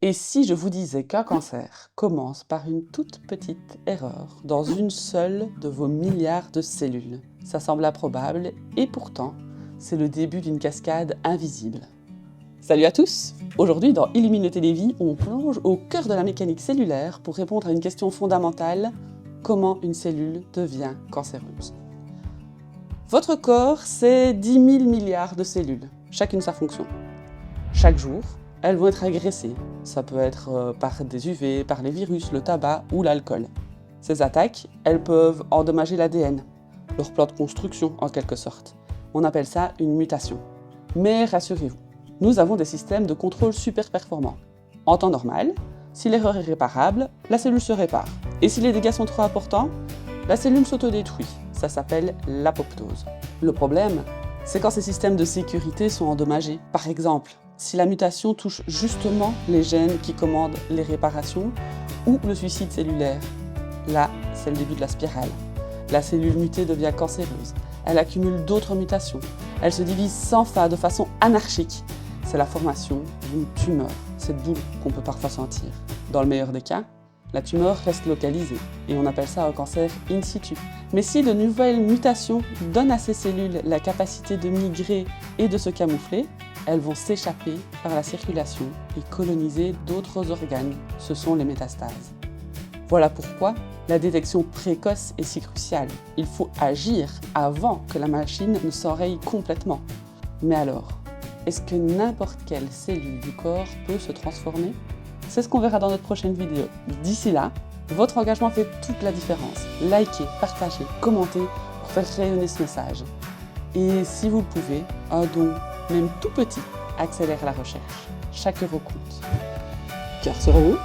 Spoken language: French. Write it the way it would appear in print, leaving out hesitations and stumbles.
Et si je vous disais qu'un cancer commence par une toute petite erreur dans une seule de vos milliards de cellules? Ça semble improbable et pourtant, c'est le début d'une cascade invisible. Salut à tous! Aujourd'hui dans Illuminer les vies, on plonge au cœur de la mécanique cellulaire pour répondre à une question fondamentale: comment une cellule devient cancéreuse? Votre corps, c'est 10 000 milliards de cellules, chacune sa fonction. Chaque jour, elles vont être agressées. Ça peut être par des UV, par les virus, le tabac ou l'alcool. Ces attaques, elles peuvent endommager l'ADN, leur plan de construction en quelque sorte. On appelle ça une mutation. Mais rassurez-vous, nous avons des systèmes de contrôle super performants. En temps normal, si l'erreur est réparable, la cellule se répare. Et si les dégâts sont trop importants, la cellule s'autodétruit. Ça s'appelle l'apoptose. Le problème, c'est quand ces systèmes de sécurité sont endommagés. Par exemple, si la mutation touche justement les gènes qui commandent les réparations ou le suicide cellulaire. Là, c'est le début de la spirale. La cellule mutée devient cancéreuse. Elle accumule d'autres mutations. Elle se divise sans fin, de façon anarchique. C'est la formation d'une tumeur, cette boule qu'on peut parfois sentir. Dans le meilleur des cas, la tumeur reste localisée et on appelle ça un cancer in situ. Mais si de nouvelles mutations donnent à ces cellules la capacité de migrer et de se camoufler, elles vont s'échapper par la circulation et coloniser d'autres organes. Ce sont les métastases. Voilà pourquoi la détection précoce est si cruciale. Il faut agir avant que la machine ne s'enraye complètement. Mais alors, est-ce que n'importe quelle cellule du corps peut se transformer? C'est ce qu'on verra dans notre prochaine vidéo. D'ici là, votre engagement fait toute la différence. Likez, partagez, commentez pour faire rayonner ce message. Et si vous le pouvez, un don, même tout petit, accélère la recherche. Chaque euro compte. Cœur sur vous.